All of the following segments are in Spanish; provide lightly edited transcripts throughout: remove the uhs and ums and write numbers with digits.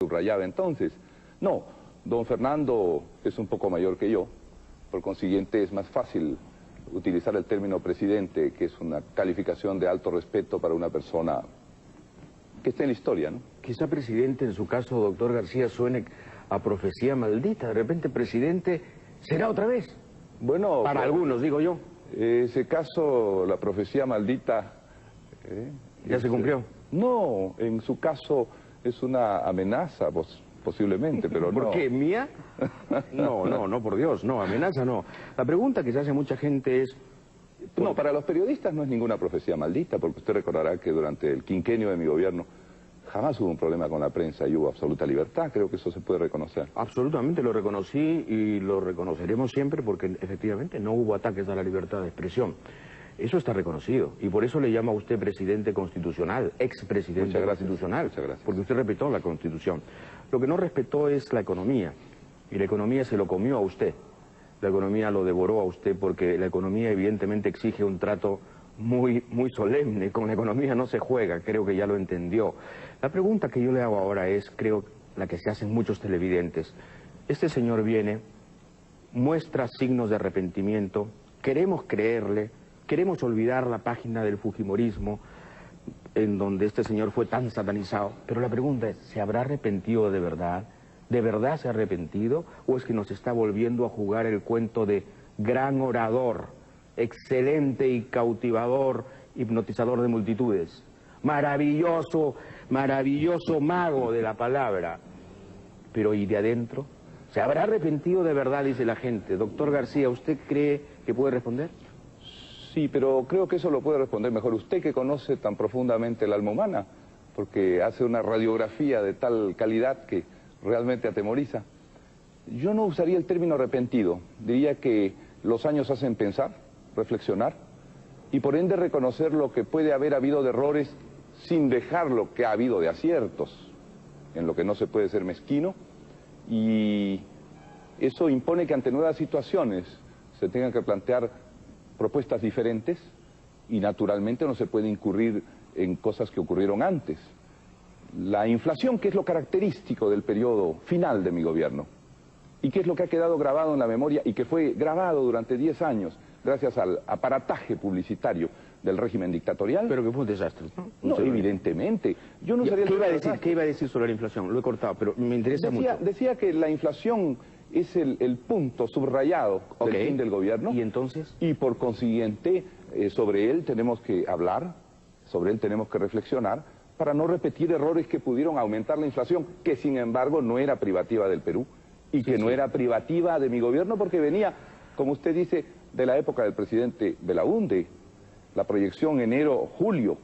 subrayaba entonces. No, don Fernando es un poco mayor que yo, por consiguiente es más fácil utilizar el término presidente, que es una calificación de alto respeto para una persona que está en la historia, ¿no? Quizá presidente, en su caso, doctor García, suene a profecía maldita. De repente, presidente, será otra vez. Bueno, para algunos, digo yo. Ese caso, la profecía maldita... ¿Ya se cumplió? No, en su caso es una amenaza, posiblemente, pero no. ¿Por qué? ¿Mía? No, por Dios, no, amenaza no. La pregunta que se hace mucha gente es... No, para los periodistas no es ninguna profecía maldita, porque usted recordará que durante el quinquenio de mi gobierno jamás hubo un problema con la prensa y hubo absoluta libertad, creo que eso se puede reconocer. Absolutamente, lo reconocí y lo reconoceremos siempre porque efectivamente no hubo ataques a la libertad de expresión. Eso está reconocido y por eso le llama a usted presidente constitucional, expresidente constitucional. Muchas gracias. Porque usted respetó la Constitución. Lo que no respetó es la economía y la economía se lo comió a usted. La economía lo devoró a usted porque la economía evidentemente exige un trato muy solemne. Con la economía no se juega, creo que ya lo entendió. La pregunta que yo le hago ahora es, creo, la que se hacen muchos televidentes. Este señor viene, muestra signos de arrepentimiento, queremos creerle, queremos olvidar la página del fujimorismo en donde este señor fue tan satanizado, pero la pregunta es, ¿se habrá arrepentido de verdad? ¿De verdad se ha arrepentido? ¿O es que nos está volviendo a jugar el cuento de gran orador, excelente y cautivador, hipnotizador de multitudes? Maravilloso mago de la palabra. Pero ¿y de adentro? ¿Se habrá arrepentido de verdad, dice la gente? Doctor García, ¿usted cree que puede responder? Sí, pero creo que eso lo puede responder mejor usted, que conoce tan profundamente el alma humana, porque hace una radiografía de tal calidad que realmente atemoriza. Yo no usaría el término arrepentido, diría que los años hacen pensar, reflexionar, y por ende reconocer lo que puede haber habido de errores sin dejar lo que ha habido de aciertos, en lo que no se puede ser mezquino, y eso impone que ante nuevas situaciones se tengan que plantear propuestas diferentes y naturalmente no se puede incurrir en cosas que ocurrieron antes. La inflación, que es lo característico del periodo final de mi gobierno, y que es lo que ha quedado grabado en la memoria y que fue grabado durante 10 años gracias al aparataje publicitario del régimen dictatorial. Pero que fue un desastre, ¿no? No, evidentemente. Yo no usaría ¿Qué iba a decir sobre la inflación? Lo he cortado, pero me interesa mucho. Decía que la inflación es el punto subrayado del fin del gobierno. ¿Y entonces? Y por consiguiente, sobre él tenemos que hablar, sobre él tenemos que reflexionar, para no repetir errores que pudieron aumentar la inflación, que sin embargo no era privativa del Perú, y que no era privativa de mi gobierno, porque venía, como usted dice, de la época del presidente Belaúnde, la proyección enero-julio.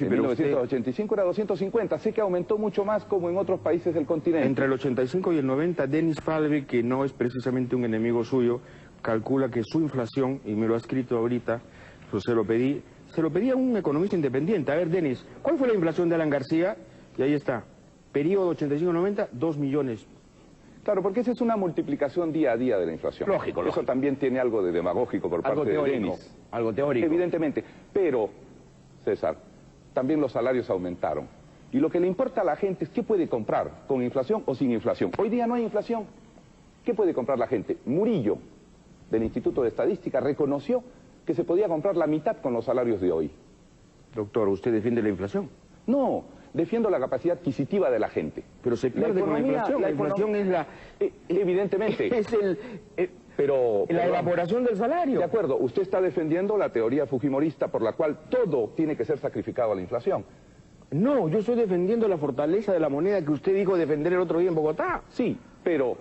En 1985 era 250, sé que aumentó mucho más como en otros países del continente. Entre el 85 y el 90, Dennis Falvey, que no es precisamente un enemigo suyo, calcula que su inflación, y me lo ha escrito ahorita, pues se lo pedí a un economista independiente. A ver, Dennis, ¿cuál fue la inflación de Alan García? Y ahí está, periodo 85-90, 2 millones. Claro, porque esa es una multiplicación día a día de la inflación. Lógico. Eso también tiene algo de demagógico por parte de Dennis. Algo teórico. Evidentemente, pero, César, también los salarios aumentaron. Y lo que le importa a la gente es qué puede comprar, con inflación o sin inflación. Hoy día no hay inflación. ¿Qué puede comprar la gente? Murillo, del Instituto de Estadística, reconoció que se podía comprar la mitad con los salarios de hoy. Doctor, ¿usted defiende la inflación? No, defiendo la capacidad adquisitiva de la gente. Pero se pierde con la inflación. La inflación es la... Evidentemente. Es la evaporación del salario. De acuerdo, usted está defendiendo la teoría fujimorista por la cual todo tiene que ser sacrificado a la inflación. No, yo estoy defendiendo la fortaleza de la moneda que usted dijo defender el otro día en Bogotá. Sí, pero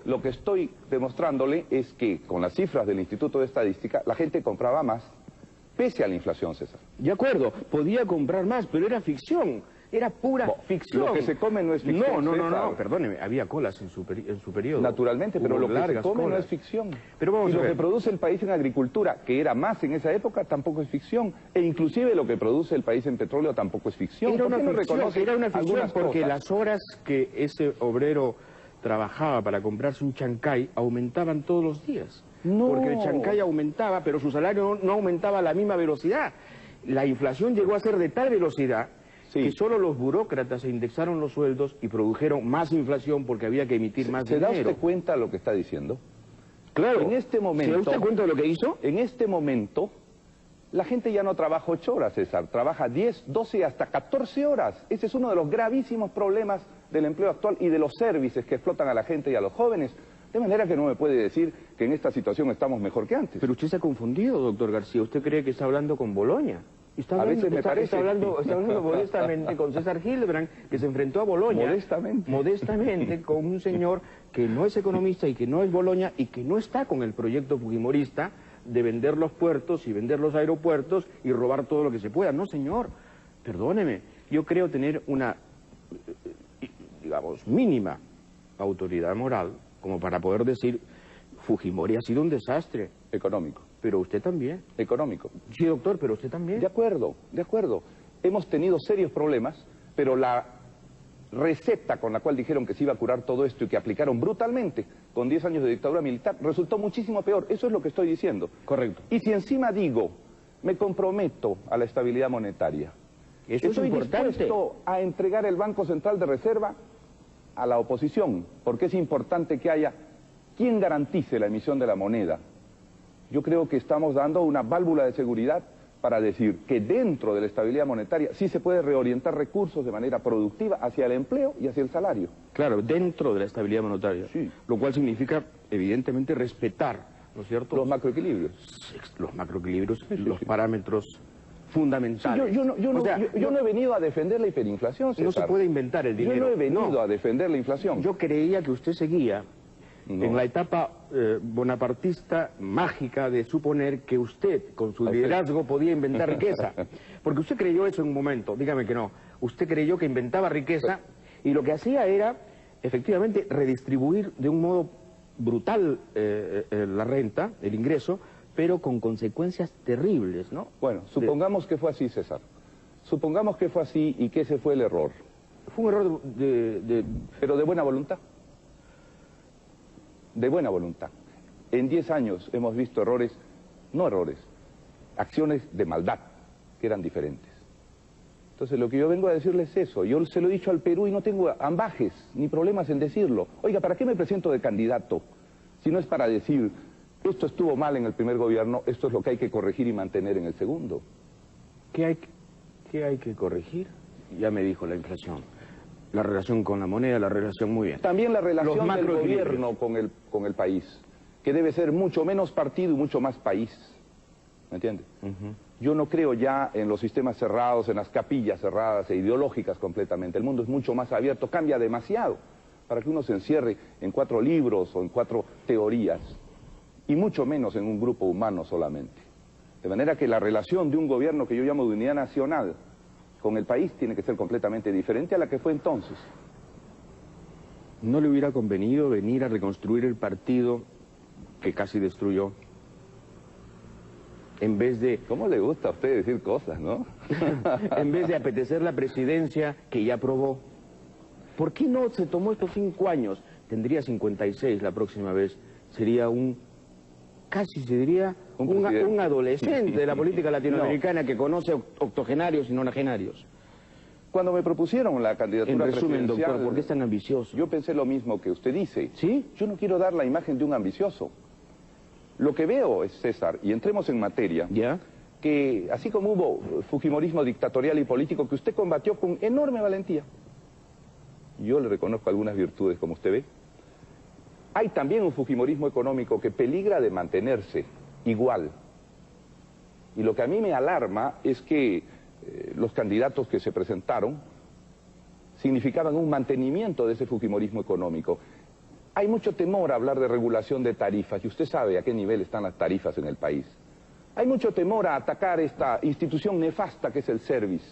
lo que estoy demostrándole es que con las cifras del Instituto de Estadística la gente compraba más, pese a la inflación, César. De acuerdo, podía comprar más, pero era ficción. Era pura ficción. Lo que se come no es ficción. No, perdóneme, había colas en su periodo. Naturalmente, pero lo que se come no es ficción. Pero vamos y lo que produce el país en agricultura, que era más en esa época, tampoco es ficción. E inclusive lo que produce el país en petróleo tampoco es ficción. Era una ficción porque las horas que ese obrero trabajaba para comprarse un chancay aumentaban todos los días. No. Porque el chancay aumentaba, pero su salario no aumentaba a la misma velocidad. La inflación llegó a ser de tal velocidad Sí. que solo los burócratas se indexaron los sueldos y produjeron más inflación porque había que emitir más ¿Se da dinero. usted cuenta de lo que está diciendo? Claro. En este momento... ¿Se da usted cuenta de lo que hizo? En este momento, la gente ya no trabaja 8 horas, César. Trabaja 10, 12, hasta 14 horas. Ese es uno de los gravísimos problemas del empleo actual y de los servicios que explotan a la gente y a los jóvenes. De manera que no me puede decir que en esta situación estamos mejor que antes. Pero usted se ha confundido, doctor García. Usted cree que está hablando con Boloña. A veces me parece. Está hablando modestamente con César Hildebrand, que se enfrentó a Boloña. Modestamente. Modestamente con un señor que no es economista y que no es Boloña y que no está con el proyecto fujimorista de vender los puertos y vender los aeropuertos y robar todo lo que se pueda. No, señor. Perdóneme. Yo creo tener una, digamos, mínima autoridad moral como para poder decir, Fujimori ha sido un desastre. Económico. Pero usted también. Económico. Sí, doctor, pero usted también. De acuerdo, de acuerdo. Hemos tenido serios problemas, pero la receta con la cual dijeron que se iba a curar todo esto y que aplicaron brutalmente con 10 años de dictadura militar resultó muchísimo peor. Eso es lo que estoy diciendo. Correcto. Y si encima digo, me comprometo a la estabilidad monetaria, Eso es estoy importante. dispuesto a entregar el Banco Central de Reserva a la oposición, porque es importante que haya quien garantice la emisión de la moneda. Yo creo que estamos dando una válvula de seguridad para decir que dentro de la estabilidad monetaria sí se puede reorientar recursos de manera productiva hacia el empleo y hacia el salario. Claro, dentro de la estabilidad monetaria. Sí. Lo cual significa, evidentemente, respetar, ¿no es cierto? Los macroequilibrios. Los macroequilibrios, Sí, sí, los sí. parámetros Sí, fundamentales. yo O sea, no he venido a defender la hiperinflación, César. no se puede inventar el dinero. Yo no he venido No. a defender la inflación. Yo creía que usted seguía No. en la etapa bonapartista mágica de suponer que usted, con su liderazgo, podía inventar riqueza. Porque usted creyó eso en un momento, dígame que no. Usted creyó que inventaba riqueza y lo que hacía era, efectivamente, redistribuir de un modo brutal la renta, el ingreso, pero con consecuencias terribles, ¿no? Bueno, supongamos que fue así, César. Supongamos que fue así y que ese fue el error. Fue un error Pero de buena voluntad. De buena voluntad. En 10 años hemos visto errores, no errores, acciones de maldad que eran diferentes. Entonces lo que yo vengo a decirles es eso. Yo se lo he dicho al Perú y no tengo ambajes ni problemas en decirlo. Oiga, ¿para qué me presento de candidato? Si no es para decir, esto estuvo mal en el primer gobierno, esto es lo que hay que corregir y mantener en el segundo. ¿Qué hay que corregir? Ya me dijo la inflación. La relación con la moneda, la relación muy bien. También la relación del macroequilibrios. gobierno con el país, que debe ser mucho menos partido y mucho más país. ¿Me entiende? Yo no creo ya en los sistemas cerrados, en las capillas cerradas e ideológicas completamente. El mundo es mucho más abierto, cambia demasiado para que uno se encierre en 4 libros o en 4 teorías, y mucho menos en un grupo humano solamente. De manera que la relación de un gobierno que yo llamo de unidad nacional con el país tiene que ser completamente diferente a la que fue entonces. ¿No le hubiera convenido venir a reconstruir el partido que casi destruyó? En vez de... ¿Cómo le gusta a usted decir cosas, no? en vez de apetecer la presidencia que ya aprobó. ¿Por qué no se tomó estos 5 años? Tendría 56 la próxima vez. Sería casi se diría, un adolescente de la política latinoamericana que conoce octogenarios y nonagenarios. Cuando me propusieron la candidatura En resumen, presidencial, doctor, ¿por qué es tan ambicioso? yo pensé lo mismo que usted dice. ¿Sí? Yo no quiero dar la imagen de un ambicioso. Lo que veo es, César, y entremos en materia, ¿Ya? que así como hubo fujimorismo dictatorial y político que usted combatió con enorme valentía, yo le reconozco algunas virtudes, como usted ve, hay también un fujimorismo económico que peligra de mantenerse igual. Y lo que a mí me alarma es que los candidatos que se presentaron significaban un mantenimiento de ese fujimorismo económico. Hay mucho temor a hablar de regulación de tarifas, y usted sabe a qué nivel están las tarifas en el país. Hay mucho temor a atacar esta institución nefasta que es el service.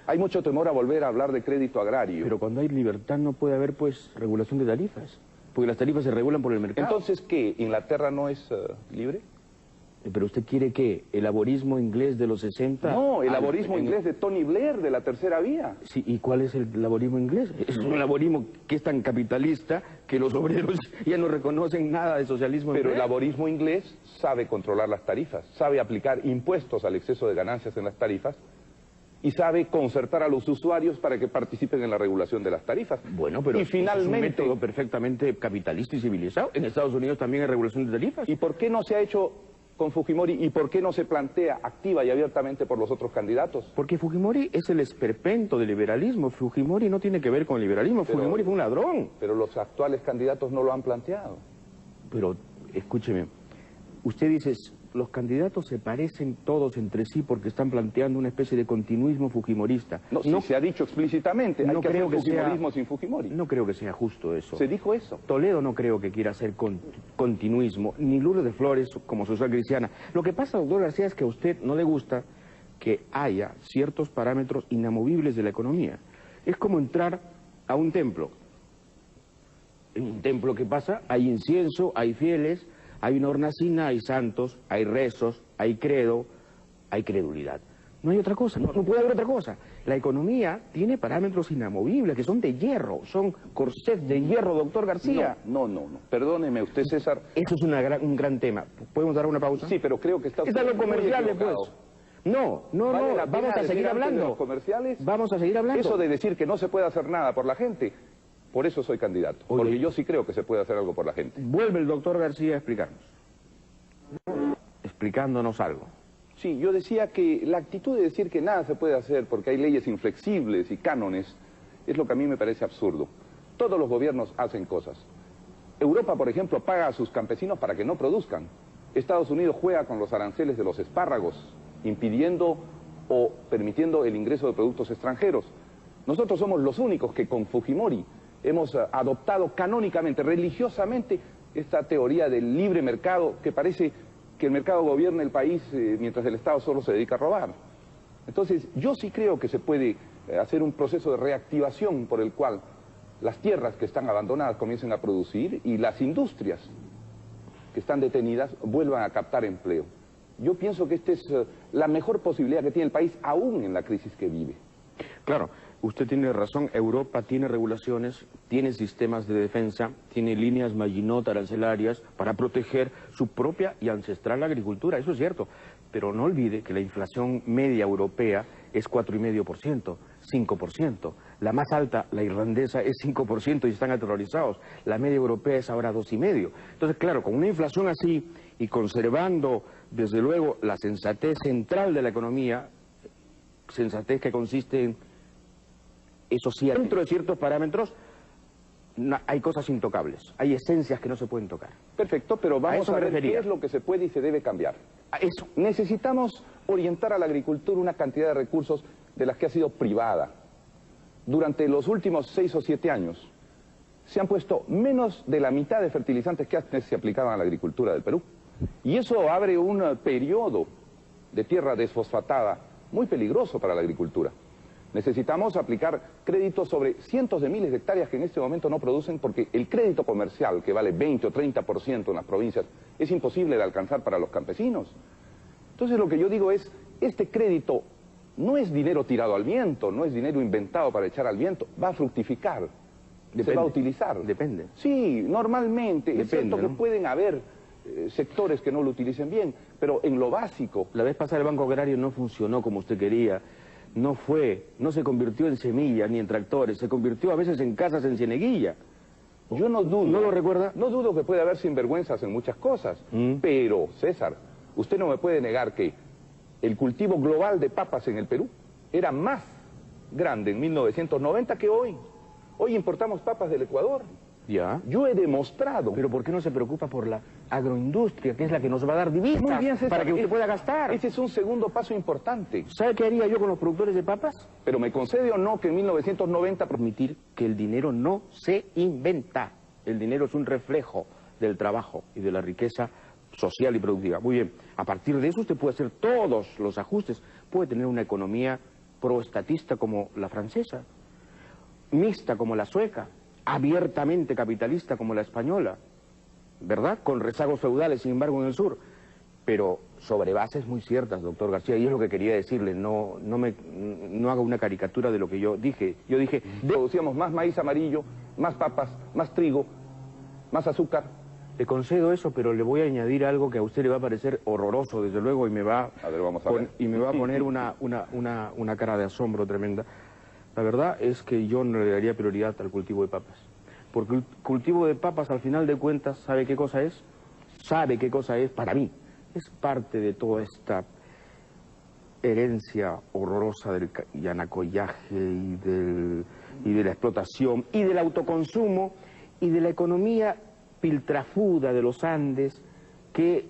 Hay mucho temor a volver a hablar de crédito agrario. Pero cuando hay libertad no puede haber, pues, regulación de tarifas. Porque las tarifas se regulan por el mercado. Entonces, ¿qué? ¿Inglaterra no es libre? ¿Pero usted quiere qué? ¿El laborismo inglés de los 60? No, el laborismo inglés de Tony Blair, de la tercera vía. Sí, ¿y cuál es el laborismo inglés? Es un laborismo que es tan capitalista que los obreros ya no reconocen nada de socialismo. Pero el inglés. laborismo inglés sabe controlar las tarifas, sabe aplicar impuestos al exceso de ganancias en las tarifas y sabe concertar a los usuarios para que participen en la regulación de las tarifas. Bueno, pero y finalmente, es un método perfectamente capitalista y civilizado. En Estados Unidos también hay regulación de tarifas. ¿Y por qué no se ha hecho con Fujimori y por qué no se plantea activa y abiertamente por los otros candidatos? Porque Fujimori es el esperpento del liberalismo. Fujimori no tiene que ver con el liberalismo. Fujimori fue un ladrón. Pero los actuales candidatos no lo han planteado. Pero, escúcheme, usted dice, los candidatos se parecen todos entre sí porque están planteando una especie de continuismo fujimorista. No, si se ha dicho explícitamente, hay que hacer fujimorismo sin Fujimori. No creo que sea justo eso. Se dijo eso. Toledo no creo que quiera hacer continuismo, ni Lourdes de Flores como social cristiana. Lo que pasa, doctor García, es que a usted no le gusta que haya ciertos parámetros inamovibles de la economía. Es como entrar a un templo. En un templo, ¿qué pasa? Hay incienso, hay fieles, hay una hornacina, hay santos, hay rezos, hay credo, hay credulidad. No hay otra cosa, no puede haber otra cosa. La economía tiene parámetros inamovibles que son de hierro, son corsets de hierro, doctor García. No. Perdóneme usted, César. Eso es un gran tema. ¿Podemos dar una pausa? Sí, pero creo que está... Es algo comercial después. No, vamos a seguir hablando. Comerciales? Vamos a seguir hablando. Eso de decir que no se puede hacer nada por la gente, por eso soy candidato. Oye, porque yo sí creo que se puede hacer algo por la gente. Vuelve el doctor García a explicarnos. Explicándonos algo. Sí, yo decía que la actitud de decir que nada se puede hacer porque hay leyes inflexibles y cánones es lo que a mí me parece absurdo. Todos los gobiernos hacen cosas. Europa, por ejemplo, paga a sus campesinos para que no produzcan. Estados Unidos juega con los aranceles de los espárragos, impidiendo o permitiendo el ingreso de productos extranjeros. Nosotros somos los únicos que con Fujimori hemos adoptado canónicamente, religiosamente, esta teoría del libre mercado que parece que el mercado gobierna el país mientras el Estado solo se dedica a robar. Entonces, yo sí creo que se puede hacer un proceso de reactivación por el cual las tierras que están abandonadas comiencen a producir y las industrias que están detenidas vuelvan a captar empleo. Yo pienso que esta es la mejor posibilidad que tiene el país, aún en la crisis que vive. Claro, usted tiene razón, Europa tiene regulaciones, tiene sistemas de defensa, tiene líneas Maginot arancelarias para proteger su propia y ancestral agricultura, eso es cierto. Pero no olvide que la inflación media europea es 4,5%, 5%. La más alta, la irlandesa, es 5% y están aterrorizados. La media europea es ahora 2,5%. Entonces, claro, con una inflación así y conservando, desde luego, la sensatez central de la economía, sensatez que consiste en, eso sí, dentro de ciertos parámetros, hay cosas intocables, hay esencias que no se pueden tocar. Perfecto, pero vamos a ver qué es lo que se puede y se debe cambiar. Eso. Necesitamos orientar a la agricultura una cantidad de recursos de las que ha sido privada. Durante los últimos 6 o 7 años se han puesto menos de la mitad de fertilizantes que antes se aplicaban a la agricultura del Perú. Y eso abre un periodo de tierra desfosfatada muy peligroso para la agricultura. Necesitamos aplicar créditos sobre cientos de miles de hectáreas que en este momento no producen porque el crédito comercial, que vale 20 o 30% en las provincias, es imposible de alcanzar para los campesinos. Entonces lo que yo digo es, este crédito no es dinero tirado al viento, no es dinero inventado para echar al viento, va a fructificar, se va a utilizar. Depende. Sí, normalmente, Depende, es cierto que pueden haber sectores que no lo utilicen bien, pero en lo básico... La vez pasada el Banco Agrario no funcionó como usted quería. No se convirtió en semillas ni en tractores, se convirtió a veces en casas en Cieneguilla. Yo no dudo. ¿No lo recuerda? No dudo que puede haber sinvergüenzas en muchas cosas, pero, César, usted no me puede negar que el cultivo global de papas en el Perú era más grande en 1990 que hoy. Hoy importamos papas del Ecuador. Ya. Yo he demostrado... Pero ¿por qué no se preocupa por la agroindustria, que es la que nos va a dar divisas Muy bien, César, para que usted pueda gastar? Ese es un segundo paso importante. ¿Sabe qué haría yo con los productores de papas? Pero me concede o no que en 1990... Permitir que el dinero no se inventa. El dinero es un reflejo del trabajo y de la riqueza social y productiva. Muy bien, a partir de eso usted puede hacer todos los ajustes. Puede tener una economía proestatista como la francesa, mixta como la sueca, abiertamente capitalista como la española, ¿verdad? Con rezagos feudales, sin embargo, en el sur. Pero sobre bases muy ciertas, doctor García, y es lo que quería decirle, no haga una caricatura de lo que yo dije. Yo dije, producíamos más maíz amarillo, más papas, más trigo, más azúcar, Le concedo eso, pero le voy a añadir algo que a usted le va a parecer horroroso, desde luego, y me va A ver, vamos a ver. y me va a poner una cara de asombro tremenda. La verdad es que yo no le daría prioridad al cultivo de papas. Porque el cultivo de papas, al final de cuentas, ¿sabe qué cosa es? ¿Sabe qué cosa es para mí? Es parte de toda esta herencia horrorosa del yanacollaje y de la explotación y del autoconsumo y de la economía piltrafuda de los Andes que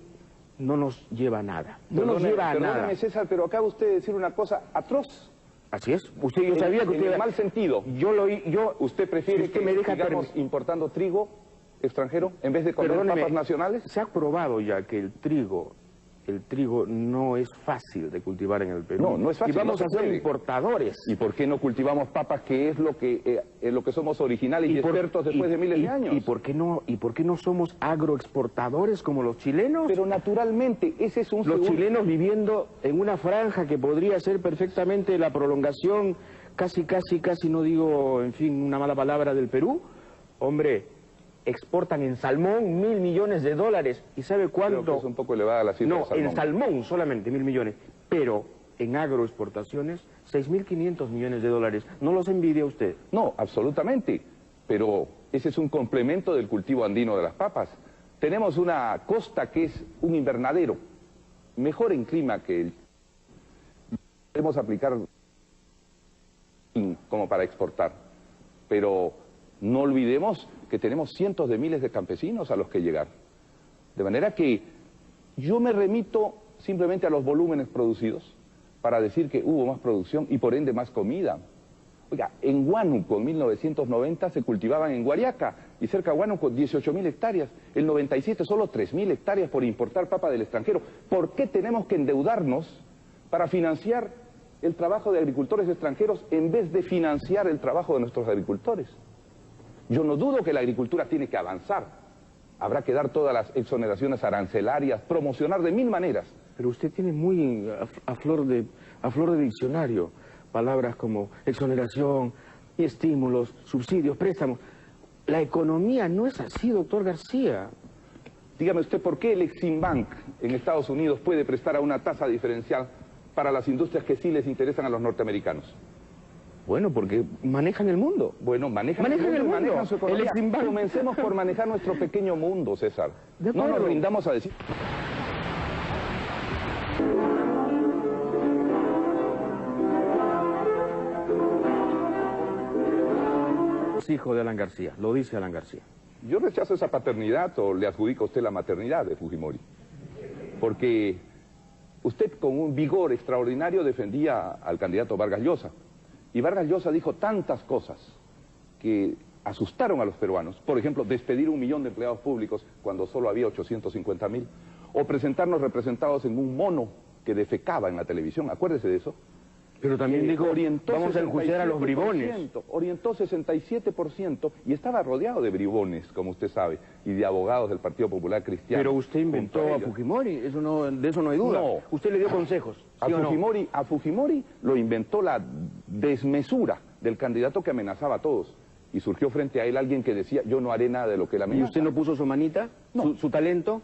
no nos lleva a nada. No nos lleva a nada. Perdóneme, César, pero acaba usted de decir una cosa atroz. Así es. Yo sabía que usted... En el mal sentido. ¿Usted prefiere usted que me deja sigamos importando trigo extranjero en vez de comer papas nacionales? Se ha probado ya que el trigo no es fácil de cultivar en el Perú. No, no es fácil. Y vamos a ser importadores. ¿Y por qué no cultivamos papas, que es lo que somos originales y expertos después de miles de años? ¿Y por qué no somos agroexportadores como los chilenos? Pero naturalmente, ese es un Los chilenos viviendo en una franja que podría ser perfectamente la prolongación, casi, no digo, en fin, una mala palabra del Perú. Hombre, exportan en salmón $1.000 millones. ¿Y sabe cuánto? Creo que es un poco elevada la cifra. No, en salmón solamente $1.000 millones. Pero en agroexportaciones, $6.500 millones. ¿No los envidia usted? No, absolutamente. Pero ese es un complemento del cultivo andino de las papas. Tenemos una costa que es un invernadero, mejor en clima que el... Podemos aplicar como para exportar. Pero no olvidemos que tenemos cientos de miles de campesinos a los que llegar. De manera que yo me remito simplemente a los volúmenes producidos para decir que hubo más producción y por ende más comida. Oiga, en Huánuco en 1990 se cultivaban en Guariaca y cerca de Huánuco 18.000 hectáreas. El 97 solo 3.000 hectáreas por importar papa del extranjero. ¿Por qué tenemos que endeudarnos para financiar el trabajo de agricultores extranjeros en vez de financiar el trabajo de nuestros agricultores? Yo no dudo que la agricultura tiene que avanzar. Habrá que dar todas las exoneraciones arancelarias, promocionar de 1000 maneras. Pero usted tiene muy a flor de diccionario palabras como exoneración, y estímulos, subsidios, préstamos. La economía no es así, doctor García. Dígame usted, ¿por qué el Eximbank en Estados Unidos puede prestar a una tasa diferencial para las industrias que sí les interesan a los norteamericanos? Bueno, porque manejan el mundo. Bueno, manejan el mundo. Manejan su economía. Comencemos por manejar nuestro pequeño mundo, César. No nos rindamos a decir... Es hijo de Alan García, lo dice Alan García. Yo rechazo esa paternidad, o le adjudico a usted la maternidad de Fujimori. Porque usted con un vigor extraordinario defendía al candidato Vargas Llosa. Y Vargas Llosa dijo tantas cosas que asustaron a los peruanos. Por ejemplo, despedir 1 millón de empleados públicos cuando solo había 850.000. O presentarnos representados en un mono que defecaba en la televisión. Acuérdese de eso. Pero también dijo, vamos a enjuiciar a los bribones. Orientó 67% y estaba rodeado de bribones, como usted sabe, y de abogados del Partido Popular Cristiano. Pero usted inventó a Fujimori, de eso no hay duda. No. Usted le dio consejos, ¿sí a Fujimori lo inventó la desmesura del candidato que amenazaba a todos. Y surgió frente a él alguien que decía, yo no haré nada de lo que él amenaza. ¿Y usted no puso su manita? No. ¿Su talento?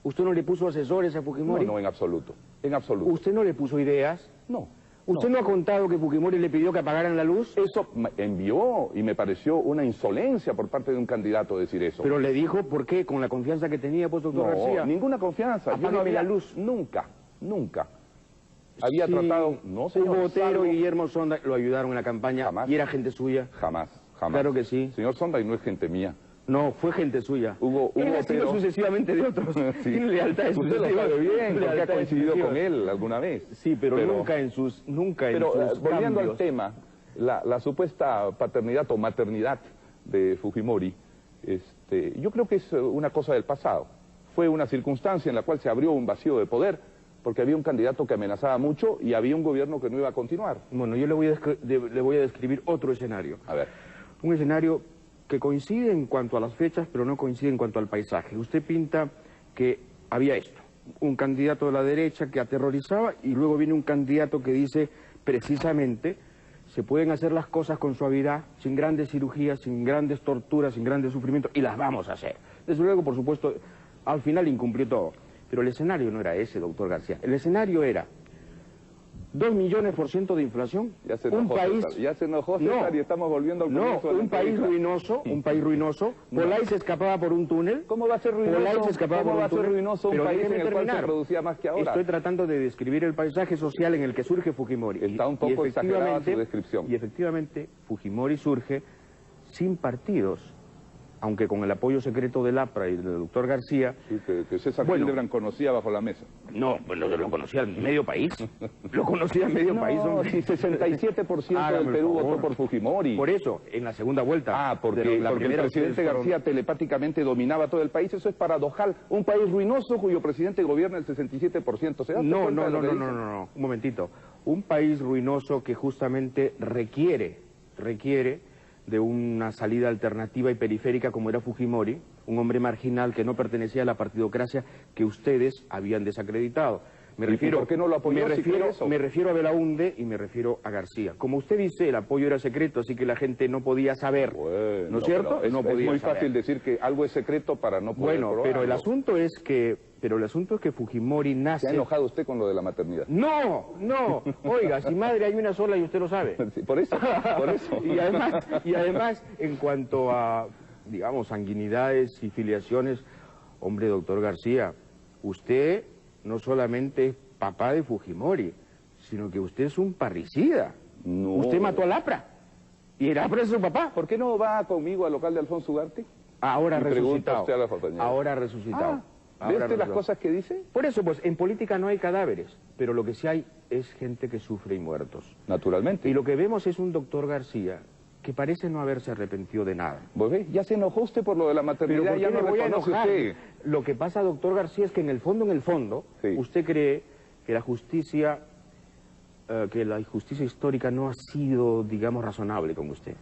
¿Usted no le puso asesores a Fujimori? No, en absoluto. En absoluto. ¿Usted no le puso ideas? No. ¿Usted no ha contado que Fujimori le pidió que apagaran la luz? Eso envió y me pareció una insolencia por parte de un candidato decir eso. Pero le dijo, ¿por qué? Con la confianza que tenía, pues, doctor García. No, ninguna confianza. Yo no había la luz. Nunca. Había tratado... No, señor. Hugo Otero y Guillermo Sonda lo ayudaron en la campaña. Jamás. Y era gente suya. Jamás. Claro que sí. Señor Sonda, y no es gente mía. No, fue gente suya. Hugo Otero sucesivamente de otros. Sí. Tiene lealtades Usted lo sabe bien, porque ha coincidido con él alguna vez. Sí, pero nunca en sus volviendo cambios. al tema, la supuesta paternidad o maternidad de Fujimori, yo creo que es una cosa del pasado. Fue una circunstancia en la cual se abrió un vacío de poder, porque había un candidato que amenazaba mucho y había un gobierno que no iba a continuar. Bueno, yo le voy a describir otro escenario. A ver. Un escenario que coincide en cuanto a las fechas, pero no coincide en cuanto al paisaje. Usted pinta que había esto, un candidato de la derecha que aterrorizaba y luego viene un candidato que dice precisamente se pueden hacer las cosas con suavidad, sin grandes cirugías, sin grandes torturas, sin grandes sufrimientos, y las vamos a hacer. Desde luego, por supuesto, al final incumplió todo. Pero el escenario no era ese, doctor García. El escenario era 2% de inflación, Ya se enojó, César, y estamos volviendo al comienzo de la entrevista. un país ruinoso. Polay se escapaba por un túnel. ¿Cómo va a ser ruinoso un país en el cual se producía más que ahora? Estoy tratando de describir el paisaje social en el que surge Fujimori. Está un poco exagerada su descripción. Y efectivamente, Fujimori surge sin partidos, aunque con el apoyo secreto del APRA y del doctor García. Sí, que César Hildebrand conocía bajo la mesa. No, lo conocía medio país. Lo conocía medio país. Si 67% del Perú votó por Fujimori. Por eso, en la segunda vuelta. Porque el presidente García telepáticamente dominaba todo el país. Eso es paradojal. Un país ruinoso cuyo presidente gobierna el 67%. ¿Se da cuenta de lo que dice? No, un momentito. Un país ruinoso que justamente requiere de una salida alternativa y periférica como era Fujimori, un hombre marginal que no pertenecía a la partidocracia que ustedes habían desacreditado. ¿Por qué no lo apoyó si cree eso? Me refiero a Belaúnde y me refiero a García. Como usted dice, el apoyo era secreto, así que la gente no podía saber. Bueno, ¿no es cierto? Es muy fácil decir que algo es secreto para no poder probarlo. Pero el asunto es que Fujimori nace... ¿Se ha enojado usted con lo de la maternidad? No. Oiga, si madre hay una sola y usted lo sabe. Sí, por eso. y además, en cuanto a, digamos, sanguinidades y filiaciones, hombre, doctor García, usted no solamente es papá de Fujimori, sino que usted es un parricida. No. Usted mató al APRA. Y el APRA es su papá. ¿Por qué no va conmigo al local de Alfonso Ugarte? Ahora resucitado. Usted a la compañera. Ahora resucitado. ¿Ve usted las cosas que dice? Por eso, pues, en política no hay cadáveres, pero lo que sí hay es gente que sufre y muertos. Naturalmente. Y lo que vemos es un doctor García que parece no haberse arrepentido de nada. ¿Vos ves? Ya se enojó usted por lo de la maternidad, Pero ya no reconoce usted. Lo que pasa, doctor García, es que en el fondo, sí, usted cree que la justicia histórica no ha sido, digamos, razonable con usted.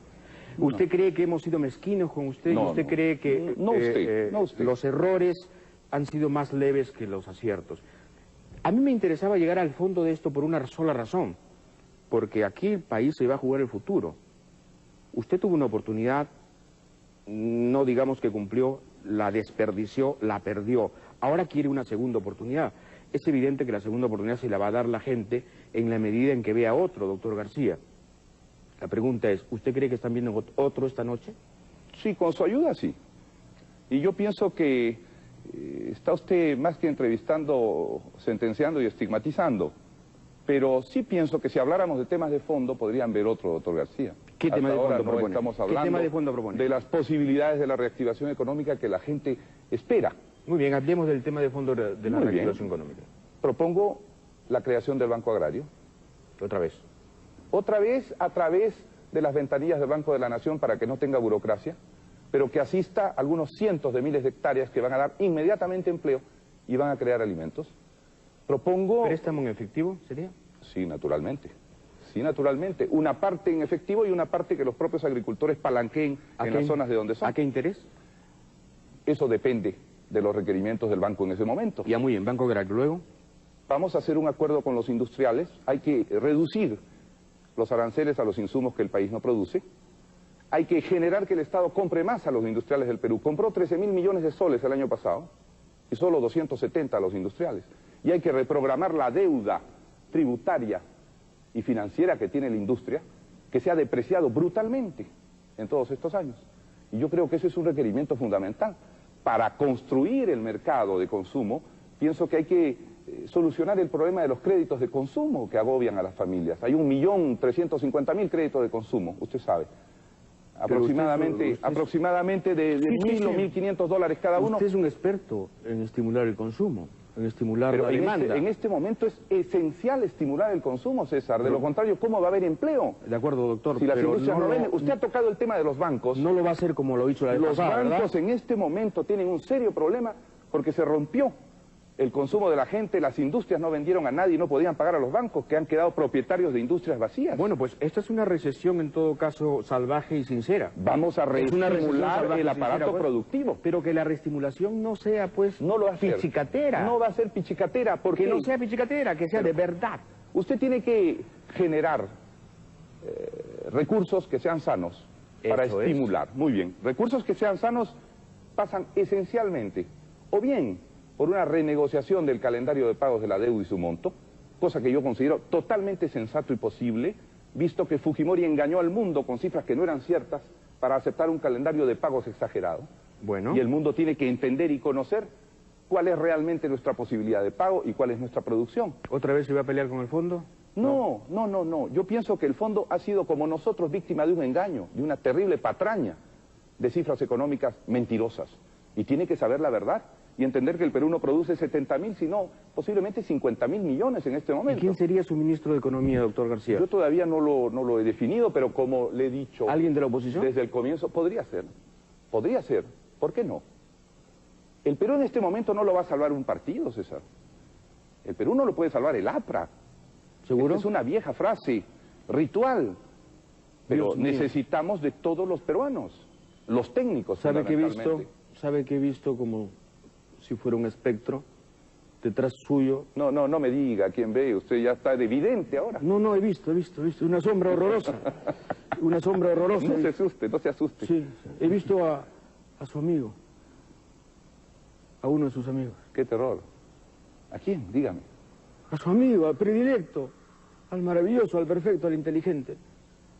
¿Usted cree que hemos sido mezquinos con usted? No, ¿Usted cree que no usted. Los errores han sido más leves que los aciertos? A mí me interesaba llegar al fondo de esto por una sola razón, porque aquí el país se va a jugar el futuro. Usted tuvo una oportunidad, no digamos que cumplió, la desperdició, la perdió. Ahora quiere una segunda oportunidad. Es evidente que la segunda oportunidad se la va a dar la gente en la medida en que vea otro, doctor García. La pregunta es, ¿usted cree que están viendo otro esta noche? Sí, con su ayuda sí. Y yo pienso que está usted más que entrevistando, sentenciando y estigmatizando. Pero sí pienso que si habláramos de temas de fondo podrían ver otro, doctor García. ¿Qué tema de fondo propone? Estamos hablando ¿Qué tema de fondo propone? De las posibilidades de la reactivación económica que la gente espera. Muy bien, hablemos del tema de fondo de la reactivación económica. Propongo la creación del Banco Agrario. Otra vez. Otra vez a través de las ventanillas del Banco de la Nación para que no tenga burocracia, pero que asista a algunos cientos de miles de hectáreas que van a dar inmediatamente empleo y van a crear alimentos. Propongo... ¿Préstamo en efectivo sería? Sí, naturalmente. Sí, naturalmente. Una parte en efectivo y una parte que los propios agricultores palanqueen en las zonas de donde son. ¿A qué interés? Eso depende de los requerimientos del banco en ese momento. Ya muy bien, Banco Agrario. Luego, vamos a hacer un acuerdo con los industriales. Hay que reducir los aranceles a los insumos que el país no produce. Hay que generar que el Estado compre más a los industriales del Perú. Compró 13.000 millones de soles el año pasado y solo 270 a los industriales. Y hay que reprogramar la deuda tributaria y financiera que tiene la industria, que se ha depreciado brutalmente en todos estos años. Y yo creo que ese es un requerimiento fundamental. Para construir el mercado de consumo, pienso que hay que solucionar el problema de los créditos de consumo que agobian a las familias. Hay 1.350.000 créditos de consumo, usted sabe. Aproximadamente de 1.000 o 1.500 dólares cada uno. Usted es un experto en estimular el consumo, en estimular la demanda. En este momento es esencial estimular el consumo, César. De lo contrario, ¿cómo va a haber empleo? De acuerdo, doctor. Si las industrias no venden. Usted ha tocado el tema de los bancos. No lo va a hacer como lo hizo la vez pasada, Los bancos ¿verdad? en este momento tienen un serio problema porque se rompió el consumo de la gente, las industrias no vendieron a nadie y no podían pagar a los bancos, que han quedado propietarios de industrias vacías. Bueno, pues esta es una recesión en todo caso salvaje y sincera. Vamos a reestimular el aparato productivo. Pero que la reestimulación no sea, pues, no lo va a hacer. Pichicatera. No va a ser pichicatera. Porque que no sea pichicatera, que sea de verdad. Usted tiene que generar recursos que sean sanos para estimular. Muy bien. Recursos que sean sanos pasan esencialmente, o bien por una renegociación del calendario de pagos de la deuda y su monto, cosa que yo considero totalmente sensato y posible, visto que Fujimori engañó al mundo con cifras que no eran ciertas para aceptar un calendario de pagos exagerado. Bueno. Y el mundo tiene que entender y conocer cuál es realmente nuestra posibilidad de pago y cuál es nuestra producción. ¿Otra vez se va a pelear con el fondo? No. Yo pienso que el fondo ha sido, como nosotros, víctima de un engaño, de una terrible patraña de cifras económicas mentirosas. Y tiene que saber la verdad y entender que el Perú no produce 70.000, sino posiblemente 50.000 millones en este momento. ¿Y quién sería su ministro de Economía, doctor García? Yo todavía no lo he definido, pero como le he dicho... ¿Alguien de la oposición? Desde el comienzo, podría ser. ¿Por qué no? El Perú en este momento no lo va a salvar un partido, César. El Perú no lo puede salvar el APRA. ¿Seguro? Esta es una vieja frase, ritual. Pero Dios mío. necesitamos de todos los peruanos, los técnicos fundamentalmente. ¿Sabe que he visto como si fuera un espectro detrás suyo? No me diga quién ve, usted ya está de vidente ahora. No, he visto una sombra horrorosa. Una sombra horrorosa. No se asuste. Sí, he visto a su amigo, a uno de sus amigos. Qué terror. ¿A quién? Dígame. A su amigo, al predilecto, al maravilloso, al perfecto, al inteligente,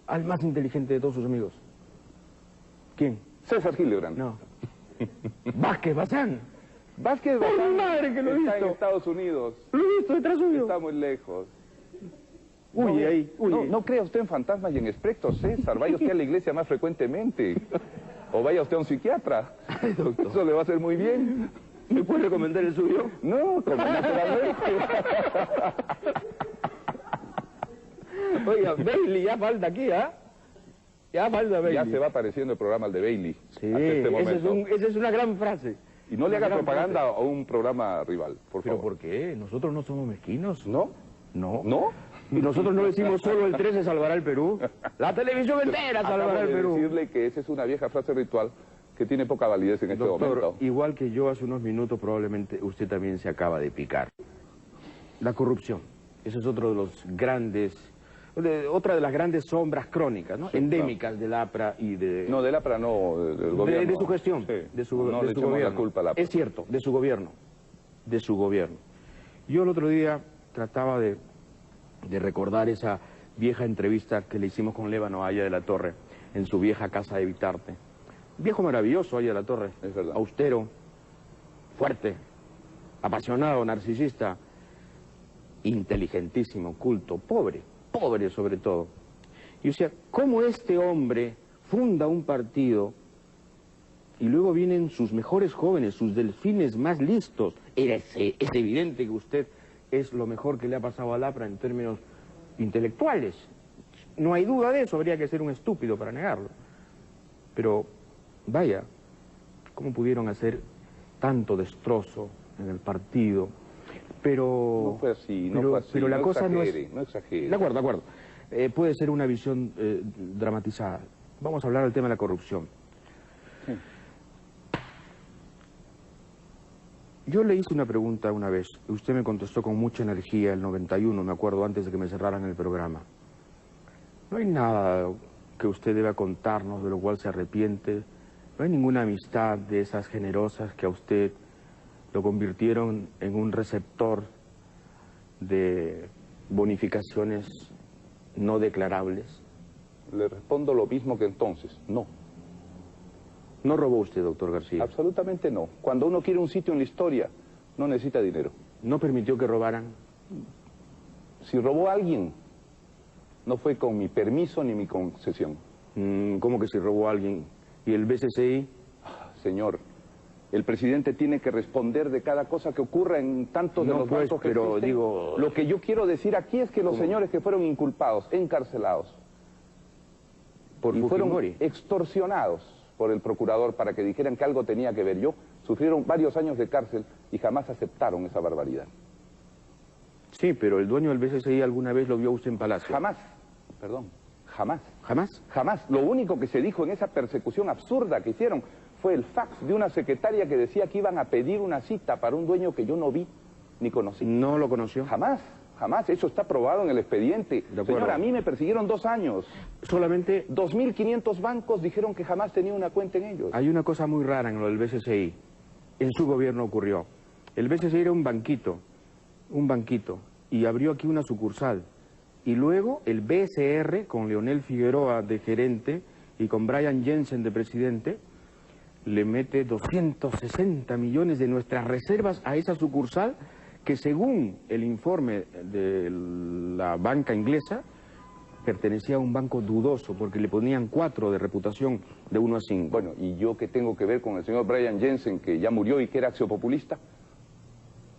al más inteligente de todos sus amigos. ¿Quién? César Hildebrand. No. Vázquez Bazán. Vázquez ¡Por Bazán mi madre que lo he está visto! en Estados Unidos. Lo he visto detrás suyo. Está muy lejos. Huye ahí, huye. No crea usted en fantasmas y en espectros, César. Vaya usted a la iglesia más frecuentemente. O vaya usted a un psiquiatra. Ay, doctor. Eso le va a hacer muy bien. ¿Me puede recomendar el suyo? No, como naturalmente. Oiga, Bailey, ya falta aquí, ¿ah? Ya falta Bailey. Ya se va apareciendo el programa, el de Bailey. Sí, hasta este momento. esa es una gran frase. Y no le haga Una gran propaganda frase. a un programa rival, por ¿Pero favor. por qué? ¿Nosotros no somos mezquinos? ¿No? No. ¿No? Y nosotros no decimos solo el 13 salvará el Perú. La televisión entera salvará Acabo el de Perú. decirle que esa es una vieja frase ritual que tiene poca validez en este Doctor, momento. igual que yo hace unos minutos, probablemente usted también se acaba de picar. La corrupción. Ese es otro de los grandes, otra de las grandes sombras crónicas, ¿no? Sí, endémicas del APRA y de... No, del APRA no, del gobierno. de su gestión, Sí. de su, No de le su echemos gobierno. la culpa al APRA. Es cierto, de su gobierno. De su gobierno. Yo el otro día trataba de recordar esa vieja entrevista que le hicimos con Lévano Aya de la Torre en su vieja casa de Vitarte. Viejo maravilloso Aya de la Torre. Es verdad. Austero, fuerte, apasionado, narcisista, inteligentísimo, culto, pobre sobre todo. Y yo decía, ¿cómo este hombre funda un partido y luego vienen sus mejores jóvenes, sus delfines más listos? Es evidente que usted es lo mejor que le ha pasado al APRA en términos intelectuales. No hay duda de eso, habría que ser un estúpido para negarlo. Pero, vaya, ¿cómo pudieron hacer tanto destrozo en el partido? Pero... No fue así, pero la no cosa exagere, no no es... exagere. De acuerdo. Puede ser una visión dramatizada. Vamos a hablar del tema de la corrupción. Sí. Yo le hice una pregunta una vez. Usted me contestó con mucha energía, el 91, me acuerdo, antes de que me cerraran el programa. No hay nada que usted deba contarnos de lo cual se arrepiente. No hay ninguna amistad de esas generosas que a usted lo convirtieron en un receptor de bonificaciones no declarables. Le respondo lo mismo que entonces, no. ¿No robó usted, doctor García? Absolutamente no. Cuando uno quiere un sitio en la historia, no necesita dinero. ¿No permitió que robaran? Si robó a alguien, no fue con mi permiso ni mi concesión. ¿Cómo que si robó a alguien? ¿Y el BCCI? Señor, el presidente tiene que responder de cada cosa que ocurra en tantos de No, los pues, bancos que pero existen. digo... Lo que yo quiero decir aquí es que los señores que fueron inculpados, encarcelados, Por y fueron Fujimori. extorsionados por el procurador para que dijeran que algo tenía que ver yo, sufrieron varios años de cárcel y jamás aceptaron esa barbaridad. Sí, pero el dueño del BCCI alguna vez lo vio usted en Palacio. Jamás, perdón, jamás. ¿Jamás? Jamás. Lo único que se dijo en esa persecución absurda que hicieron fue el fax de una secretaria que decía que iban a pedir una cita para un dueño que yo no vi ni conocí. ¿No lo conoció? Jamás. jamás. Eso está probado en el expediente. Señora, a mí me persiguieron 2 años. Solamente 2.500 bancos dijeron que jamás tenía una cuenta en ellos. hay una cosa muy rara en lo del BCCI. En su gobierno ocurrió. El BCCI era un banquito, y abrió aquí una sucursal. Y luego el BCR, con Leonel Figueroa de gerente y con Brian Jensen de presidente, le mete 260 millones de nuestras reservas a esa sucursal que, según el informe de la banca inglesa, pertenecía a un banco dudoso porque le ponían 4 de reputación de 1 a 5. Bueno, ¿y yo qué tengo que ver con el señor Brian Jensen, que ya murió y que era axiopopulista?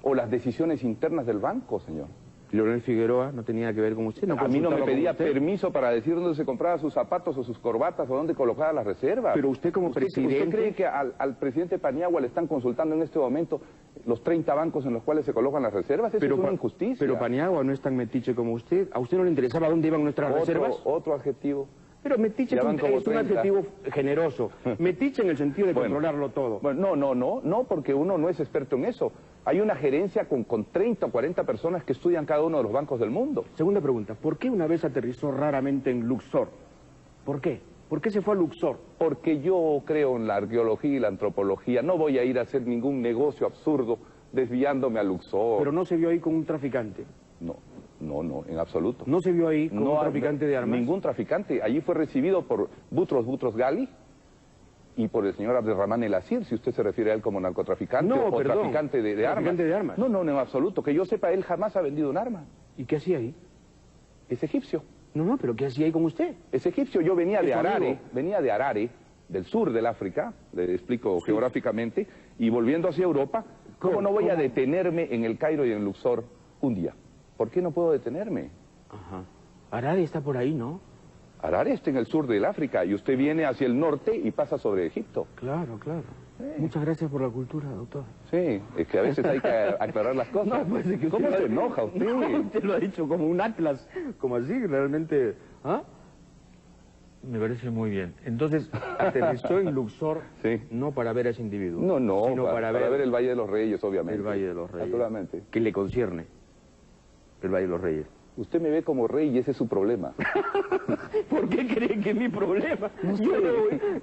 ¿O las decisiones internas del banco, señor? Leonel Figueroa no tenía que ver con usted. A mí no me pedía permiso para decir dónde se compraba sus zapatos o sus corbatas o dónde colocaba las reservas. Pero usted como presidente... ¿Usted cree que al presidente Paniagua le están consultando en este momento los 30 bancos en los cuales se colocan las reservas? Eso es una injusticia. Pero Paniagua no es tan metiche como usted. ¿A usted no le interesaba dónde iban nuestras reservas? Otro adjetivo. Pero metiche es un adjetivo generoso. Metiche en el sentido de controlarlo todo. Bueno, no, porque uno no es experto en eso. Hay una gerencia con 30 o 40 personas que estudian cada uno de los bancos del mundo. Segunda pregunta, ¿por qué una vez aterrizó raramente en Luxor? ¿Por qué? ¿Por qué se fue a Luxor? Porque yo creo en la arqueología y la antropología. No voy a ir a hacer ningún negocio absurdo desviándome a Luxor. Pero no se vio ahí con un traficante. No, en absoluto. ¿No se vio ahí con un traficante de armas? Ningún traficante. Allí fue recibido por Boutros Ghali y por el señor Abderrahmane El Aziz, si usted se refiere a él como narcotraficante o traficante de armas. ¿Traficante de armas? No, en absoluto. Que yo sepa, él jamás ha vendido un arma. ¿Y qué hacía ahí? Es egipcio. No, pero ¿qué hacía ahí con usted? Es egipcio. Yo venía de Harare, del sur del África, le explico geográficamente, y volviendo hacia Europa, ¿cómo no voy a detenerme en el Cairo y en Luxor un día? ¿Por qué no puedo detenerme? Ajá. Harare está por ahí, ¿no? Harare está en el sur del África y usted viene hacia el norte y pasa sobre Egipto. Claro. Muchas gracias por la cultura, doctor. Sí, es que a veces hay que aclarar las cosas. No, pues es que ¿Cómo se enoja usted? No, usted lo ha dicho como un atlas, como así, realmente. ¿Ah? Me parece muy bien. Entonces, aterrizó en Luxor, no para ver a ese individuo. No, sino para ver el Valle de los Reyes, obviamente. El Valle de los Reyes. Naturalmente. Que le concierne. El Valle de los Reyes. Usted me ve como rey y ese es su problema. ¿Por qué cree que es mi problema?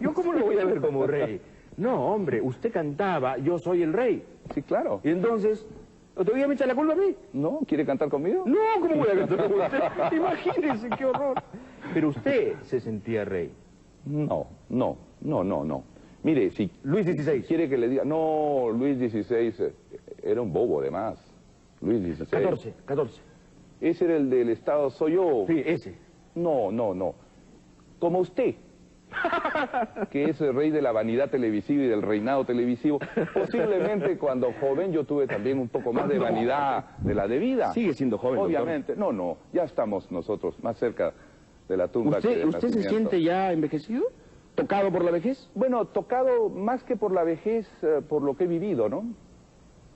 Yo ¿cómo lo voy a ver como rey? No, hombre, usted cantaba Yo soy el rey. Sí, claro. Y entonces, ¿todavía me echa la culpa a mí? No, ¿quiere cantar conmigo? No, ¿cómo voy a cantar con usted? Imagínese, qué horror. Pero usted se sentía rey. No. Mire, si Luis XVI quiere que le diga... No, Luis XVI era un bobo, además. Luis XVI. 14. Ese era el del Estado, soy yo. Sí, ese. No. Como usted, que es el rey de la vanidad televisiva y del reinado televisivo. Posiblemente cuando joven yo tuve también un poco más de vanidad de la debida. Sigue siendo joven, obviamente. doctor. No, ya estamos nosotros más cerca de la tumba que del ¿Usted se nacimiento. siente ya envejecido? ¿Tocado por la vejez? Bueno, tocado más que por la vejez, por lo que he vivido, ¿no?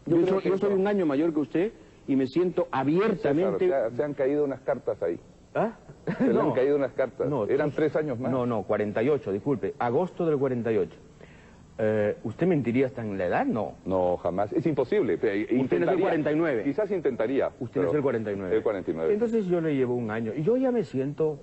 Yo soy un año mayor que usted y me siento abiertamente... César, se han caído unas cartas ahí. ¿Ah? Se le han caído unas cartas. No, eran 3 años más. No, 48, disculpe. Agosto del 48. ¿Usted mentiría hasta en la edad? No. No, jamás. Es imposible. Usted nació el 49. Quizás intentaría. Usted nació el 49. El 49. Entonces yo le llevo un año. Y yo ya me siento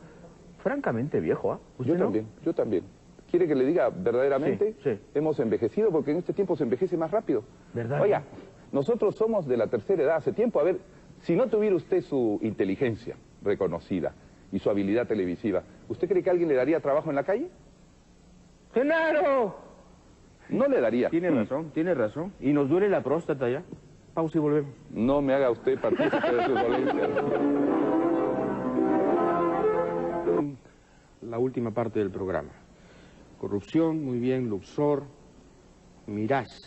francamente viejo, ¿ah? Yo también. ¿Quiere que le diga verdaderamente? Sí. Hemos envejecido porque en este tiempo se envejece más rápido. ¿Verdad? Oiga, nosotros somos de la tercera edad hace tiempo. A ver, si no tuviera usted su inteligencia reconocida y su habilidad televisiva, ¿usted cree que alguien le daría trabajo en la calle? ¡Genaro! No le daría. Tiene razón. Y nos duele la próstata ya. Pausa y volvemos. No me haga usted partícipe de sus dolencias. La última parte del programa. Corrupción, muy bien, Luxor, Mirage.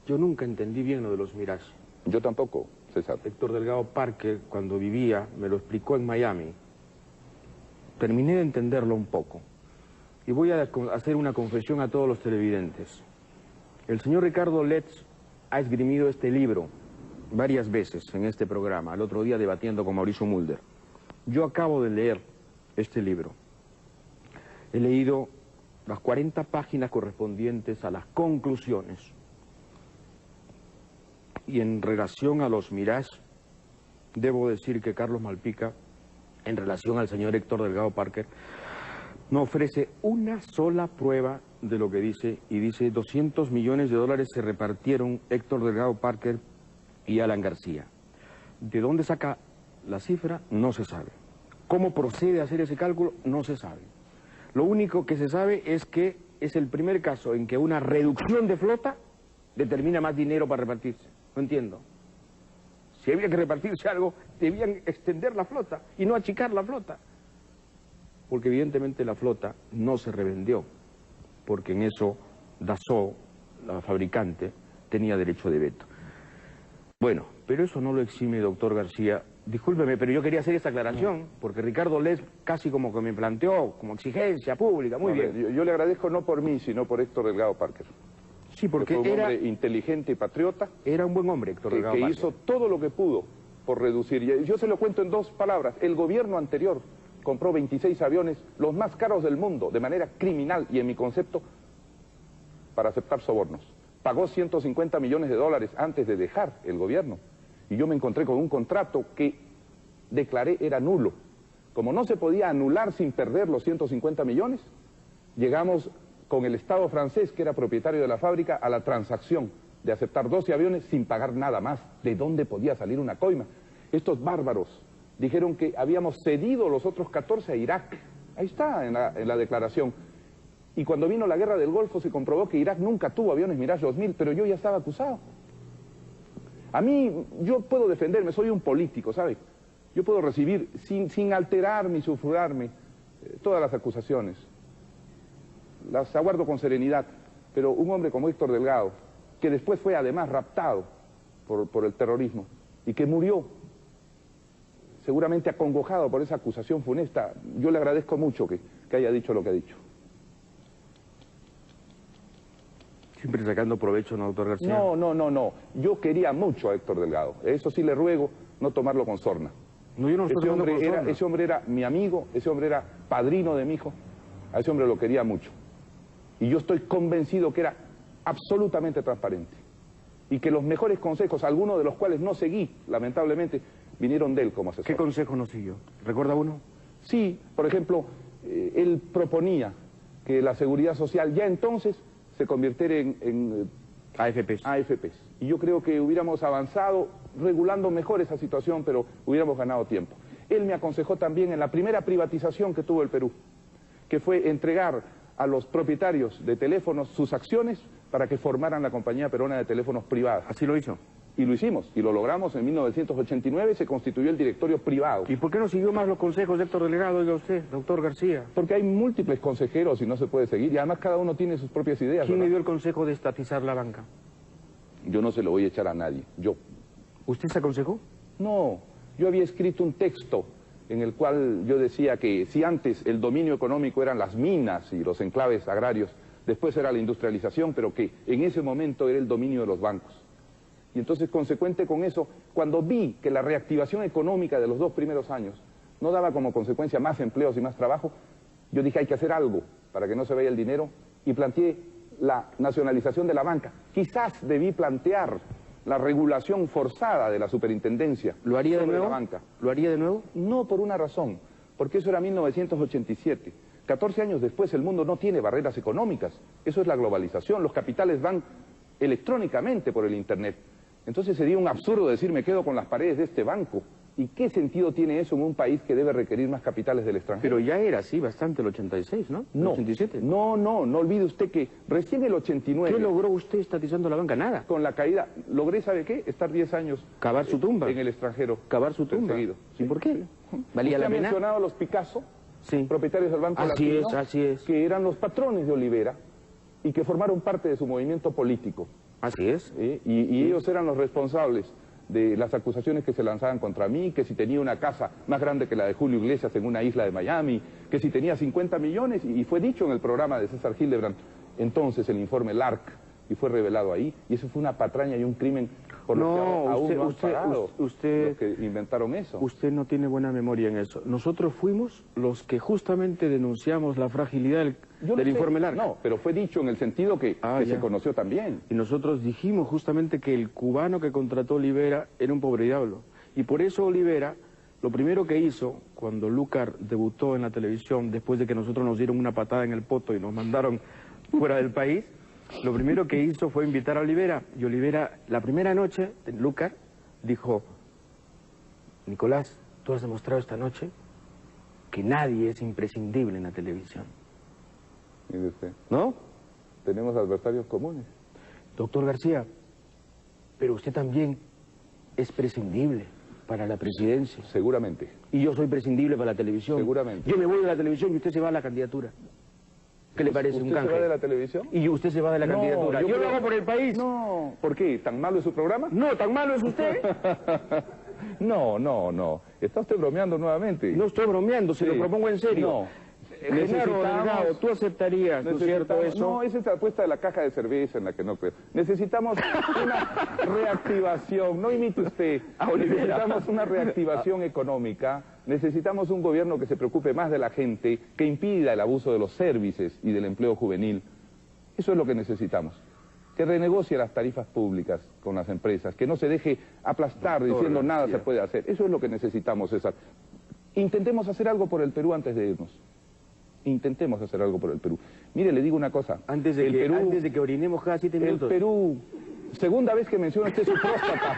Yo nunca entendí bien lo de los Mirage. Yo tampoco, César. Héctor Delgado Parker, cuando vivía, me lo explicó en Miami. Terminé de entenderlo un poco. Y voy a hacer una confesión a todos los televidentes. El señor Ricardo Letts ha esgrimido este libro varias veces en este programa, el otro día debatiendo con Mauricio Mulder. Yo acabo de leer este libro. He leído las 40 páginas correspondientes a las conclusiones. Y en relación a los Mirage, debo decir que Carlos Malpica, en relación al señor Héctor Delgado Parker, no ofrece una sola prueba de lo que dice, y dice 200 millones de dólares se repartieron Héctor Delgado Parker y Alan García. ¿De dónde saca la cifra? No se sabe. ¿Cómo procede a hacer ese cálculo? No se sabe. Lo único que se sabe es que es el primer caso en que una reducción de flota determina más dinero para repartirse. No entiendo. Si había que repartirse algo, debían extender la flota y no achicar la flota. Porque evidentemente la flota no se revendió, porque en eso Dassault, la fabricante, tenía derecho de veto. Bueno, pero eso no lo exime, doctor García. Discúlpeme, pero yo quería hacer esta aclaración, porque Ricardo Les casi como que me planteó como exigencia pública, muy bien. Yo le agradezco no por mí, sino por Héctor Delgado Parker. Sí, porque fue un hombre inteligente y patriota. Era un buen hombre, Héctor Delgado que Parker. hizo todo lo que pudo por reducir. Y yo se lo cuento en 2 palabras. El gobierno anterior compró 26 aviones, los más caros del mundo, de manera criminal y en mi concepto, para aceptar sobornos. Pagó 150 millones de dólares antes de dejar el gobierno. Y yo me encontré con un contrato que declaré era nulo. Como no se podía anular sin perder los 150 millones, llegamos con el Estado francés, que era propietario de la fábrica, a la transacción de aceptar 12 aviones sin pagar nada más. ¿De dónde podía salir una coima? Estos bárbaros dijeron que habíamos cedido los otros 14 a Irak. Ahí está en la declaración. Y cuando vino la guerra del Golfo se comprobó que Irak nunca tuvo aviones Mirage 2000, pero yo ya estaba acusado. A mí, yo puedo defenderme, soy un político, ¿sabe? Yo puedo recibir, sin alterarme y sulfurarme, todas las acusaciones. Las aguardo con serenidad, pero un hombre como Héctor Delgado, que después fue además raptado por el terrorismo, y que murió seguramente acongojado por esa acusación funesta, yo le agradezco mucho que haya dicho lo que ha dicho. Siempre sacando provecho, ¿no, doctor García? No. Yo quería mucho a Héctor Delgado. Eso sí le ruego no tomarlo con sorna. No, yo no estoy tomando con sorna. Ese hombre era mi amigo, ese hombre era padrino de mi hijo. A ese hombre lo quería mucho. Y yo estoy convencido que era absolutamente transparente. Y que los mejores consejos, algunos de los cuales no seguí, lamentablemente, vinieron de él como asesor. ¿Qué consejo no siguió? ¿Recuerda uno? Sí, por ejemplo, él proponía que la seguridad social ya entonces se convirtiera en AFPs. Y yo creo que hubiéramos avanzado regulando mejor esa situación, pero hubiéramos ganado tiempo. Él me aconsejó también en la primera privatización que tuvo el Perú, que fue entregar a los propietarios de teléfonos sus acciones para que formaran la compañía peruana de teléfonos privadas. ¿Así lo hizo? Y lo hicimos, y lo logramos en 1989, se constituyó el directorio privado. ¿Y por qué no siguió más los consejos de Héctor Delgado, oiga usted, doctor García? Porque hay múltiples consejeros y no se puede seguir, y además cada uno tiene sus propias ideas. ¿Quién ¿verdad? le dio el consejo de estatizar la banca? Yo no se lo voy a echar a nadie, yo. ¿Usted se aconsejó? No, yo había escrito un texto en el cual yo decía que si antes el dominio económico eran las minas y los enclaves agrarios, después era la industrialización, pero que en ese momento era el dominio de los bancos. Y entonces, consecuente con eso, cuando vi que la reactivación económica de los 2 primeros años no daba como consecuencia más empleos y más trabajo, yo dije hay que hacer algo para que no se vaya el dinero y planteé la nacionalización de la banca. Quizás debí plantear la regulación forzada de la superintendencia. ¿Lo haría de nuevo? La banca. ¿Lo haría de nuevo? No, por una razón, porque eso era 1987. 14 años después el mundo no tiene barreras económicas, eso es la globalización, los capitales van electrónicamente por el Internet. Entonces sería un absurdo decir me quedo con las paredes de este banco. ¿Y qué sentido tiene eso en un país que debe requerir más capitales del extranjero? Pero ya era así bastante el 86, ¿no? No, 87. no olvide usted que recién el 89... ¿Qué logró usted estatizando la banca? Nada. Con la caída, logré, ¿sabe qué? Estar 10 años... Cavar su tumba. En el extranjero. Cavar su tumba. Perseguido. ¿Y por qué? ¿Valía la pena? Ha pena? mencionado a los Picasso, sí, propietarios del Banco así Latino, así es. que eran los patrones de Olivera y que formaron parte de su movimiento político. Así es. Y ellos eran los responsables de las acusaciones que se lanzaban contra mí, que si tenía una casa más grande que la de Julio Iglesias en una isla de Miami, que si tenía 50 millones, y fue dicho en el programa de César Hildebrand, entonces el informe LARC, y fue revelado ahí, y eso fue una patraña y un crimen por lo que aún no han pagado los que inventaron eso. Usted no tiene buena memoria en eso. Nosotros fuimos los que justamente denunciamos la fragilidad del informe LARC. No, pero fue dicho en el sentido que se conoció también. Y nosotros dijimos justamente que el cubano que contrató Olivera era un pobre diablo Y por eso Olivera, lo primero que hizo, cuando Lucar debutó en la televisión, después de que nosotros nos dieron una patada en el poto y nos mandaron fuera del país, lo primero que hizo fue invitar a Olivera. Y Olivera, la primera noche, Lucar dijo: Nicolás, tú has demostrado esta noche que nadie es imprescindible en la televisión. Mire usted, ¿No? tenemos adversarios comunes. Doctor García, pero usted también es prescindible para la presidencia. Seguramente. Y yo soy prescindible para la televisión. Seguramente. Yo me voy de la televisión y usted se va a la candidatura. ¿Qué le parece un canje? ¿Usted se va de la televisión? Y usted se va de la candidatura. Yo lo hago por el país. No. ¿Por qué? ¿Tan malo es su programa? No, tan malo es usted. No. Está usted bromeando nuevamente. No estoy bromeando, se Sí. lo propongo en serio. No. Genaro Delgado, ¿tú aceptarías, no es cierto, eso? No, esa es la apuesta de la caja de cerveza en la que no creo. Necesitamos una reactivación, no imite usted. Necesitamos una reactivación económica, necesitamos un gobierno que se preocupe más de la gente, que impida el abuso de los servicios y del empleo juvenil. Eso es lo que necesitamos. Que renegocie las tarifas públicas con las empresas, que no se deje aplastar diciendo nada se puede hacer. Eso es lo que necesitamos, César. Intentemos hacer algo por el Perú antes de irnos. Intentemos hacer algo por el Perú. Mire, le digo una cosa. Antes de que orinemos cada 7 minutos. El Perú, segunda vez que menciona usted su próstata.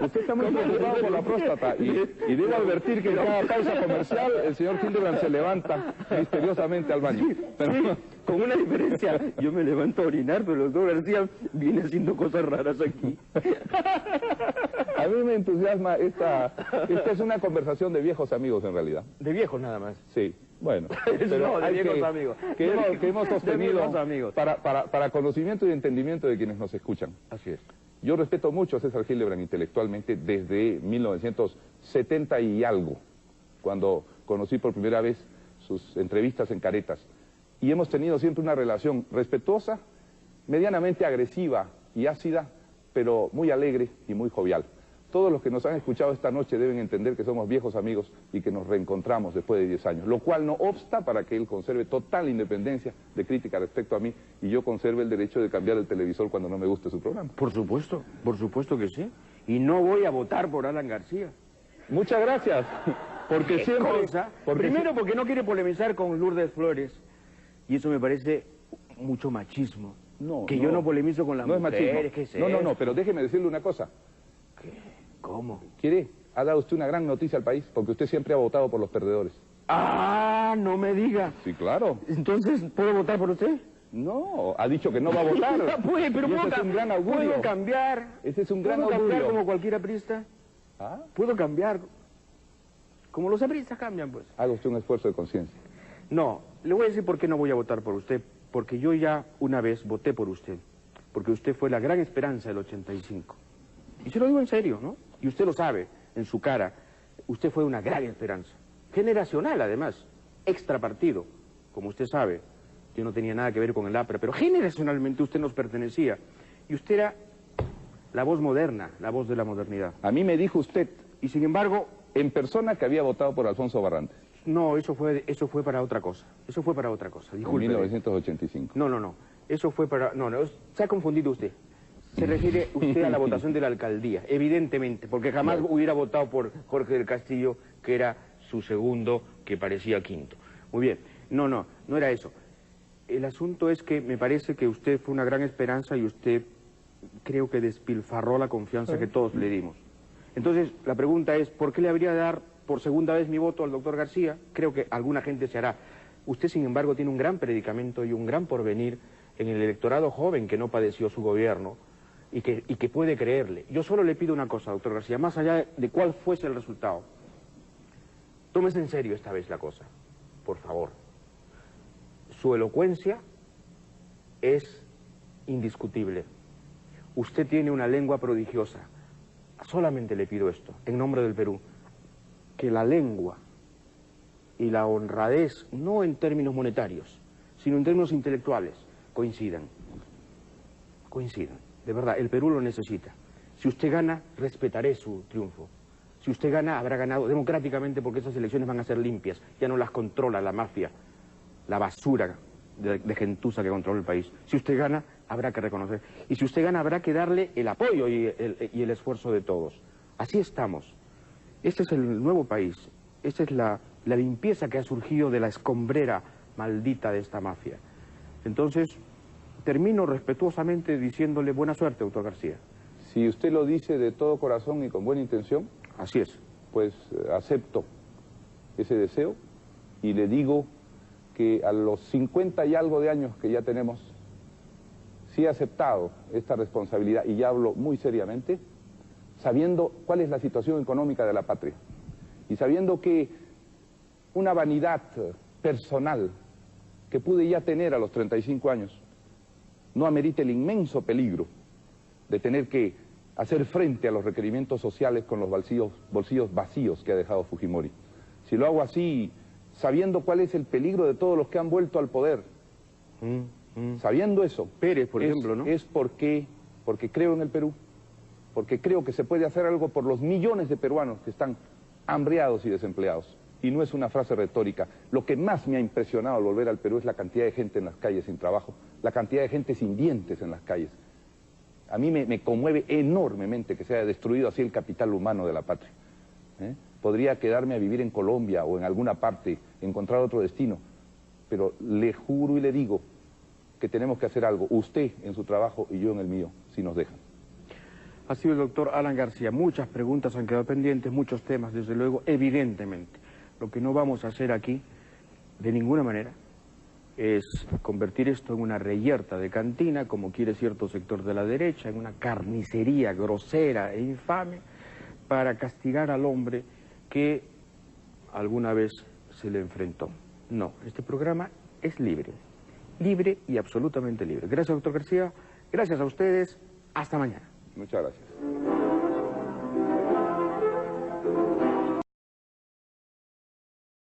Usted está muy preocupado por la próstata. Y debo advertir que en cada pausa comercial el señor Hildebrand se levanta misteriosamente al baño. Pero, Sí, con una diferencia. Yo me levanto a orinar, pero el doctor García viene haciendo cosas raras aquí. a mí me entusiasma esta es una conversación de viejos amigos en realidad. De viejos nada más. Sí. Bueno, No, de hay viejos amigos. que hemos sostenido De viejos amigos. para conocimiento y entendimiento de quienes nos escuchan. Así es. Yo respeto mucho a César Hildebrand intelectualmente desde 1970 y algo, cuando conocí por primera vez sus entrevistas en Caretas. Y hemos tenido siempre una relación respetuosa, medianamente agresiva y ácida, pero muy alegre y muy jovial. Todos los que nos han escuchado esta noche deben entender que somos viejos amigos y que nos reencontramos después de 10 años, lo cual no obsta para que él conserve total independencia de crítica respecto a mí y yo conserve el derecho de cambiar el televisor cuando no me guste su programa. Por supuesto que sí. Y no voy a votar por Alan García. Muchas gracias, porque siempre... Primero porque no quiere polemizar con Lourdes Flores, y eso me parece mucho machismo. Yo no polemizo con las no mujeres. Es machismo. No, pero déjeme decirle una cosa. ¿Cómo? ¿Quiere? Ha dado usted una gran noticia al país, porque usted siempre ha votado por los perdedores. ¡Ah, no me diga! Sí, claro. Entonces, ¿puedo votar por usted? No, ha dicho que no va a votar. Pero ese es un gran augurio. ¿Puedo cambiar? Ese es un gran ¿Puedo cambiar augurio. como cualquier aprista? ¿Ah? ¿Puedo cambiar? Como los apristas cambian, pues. Haga usted un esfuerzo de conciencia. No, le voy a decir por qué no voy a votar por usted. Porque yo ya una vez voté por usted. Porque usted fue la gran esperanza del 85. Y se lo digo en serio, ¿no? Y usted lo sabe, en su cara. Usted fue una gran esperanza. Generacional, además. Extra partido. Como usted sabe, yo no tenía nada que ver con el APRA, pero generacionalmente usted nos pertenecía. Y usted era la voz moderna, la voz de la modernidad. A mí me dijo usted, Y sin embargo, en persona, que había votado por Alfonso Barrantes. no, eso fue para otra cosa. Eso fue para otra cosa, En disculpe. 1985. No. Eso fue para... No, se ha confundido usted. Se refiere usted a la votación de la alcaldía, evidentemente, porque jamás hubiera votado por Jorge del Castillo, que era su segundo, que parecía quinto. Muy bien. No era eso. El asunto es que me parece que usted fue una gran esperanza y usted creo que despilfarró la confianza que todos le dimos. Entonces, la pregunta es, ¿por qué le habría de dar por segunda vez mi voto al doctor García? Creo que alguna gente se hará. Usted, sin embargo, tiene un gran predicamento y un gran porvenir en el electorado joven que no padeció su gobierno y que puede creerle. Yo solo le pido una cosa, doctor García, más allá de cuál fuese el resultado. Tómese en serio esta vez la cosa, por favor. Su elocuencia es indiscutible. Usted tiene una lengua prodigiosa. Solamente le pido esto, en nombre del Perú, que la lengua y la honradez, no en términos monetarios, sino en términos intelectuales, coincidan. Coincidan. De verdad, el Perú lo necesita. Si usted gana, respetaré su triunfo. Si usted gana, habrá ganado democráticamente porque esas elecciones van a ser limpias. Ya no las controla la mafia, la basura de gentuza que controla el país. Si usted gana, habrá que reconocer. Y si usted gana, habrá que darle el apoyo y el esfuerzo de todos. Así estamos. Este es el nuevo país. Esta es la limpieza que ha surgido de la escombrera maldita de esta mafia. Entonces, termino respetuosamente diciéndole buena suerte, doctor García. Si usted lo dice de todo corazón y con buena intención, Así es. pues acepto ese deseo y le digo que a los 50 y algo de años que ya tenemos, sí he aceptado esta responsabilidad, y ya hablo muy seriamente, sabiendo cuál es la situación económica de la patria y sabiendo que una vanidad personal que pude ya tener a los 35 años no amerita el inmenso peligro de tener que hacer frente a los requerimientos sociales con los bolsillos vacíos que ha dejado Fujimori. Si lo hago así, sabiendo cuál es el peligro de todos los que han vuelto al poder, sabiendo eso, Pérez, por ejemplo, ¿no? Es porque creo en el Perú, porque creo que se puede hacer algo por los millones de peruanos que están hambriados y desempleados. Y no es una frase retórica. Lo que más me ha impresionado al volver al Perú es la cantidad de gente en las calles sin trabajo, la cantidad de gente sin dientes en las calles. A mí me conmueve enormemente que se haya destruido así el capital humano de la patria. Podría quedarme a vivir en Colombia o en alguna parte, encontrar otro destino, pero le juro y le digo que tenemos que hacer algo, usted en su trabajo y yo en el mío, si nos dejan. Ha sido el doctor Alan García. Muchas preguntas han quedado pendientes, muchos temas, desde luego, evidentemente. Lo que no vamos a hacer aquí, de ninguna manera, es convertir esto en una reyerta de cantina, como quiere cierto sector de la derecha, en una carnicería grosera e infame, para castigar al hombre que alguna vez se le enfrentó. No, este programa es libre y absolutamente libre. Gracias, doctor García. Gracias a ustedes. Hasta mañana. Muchas gracias.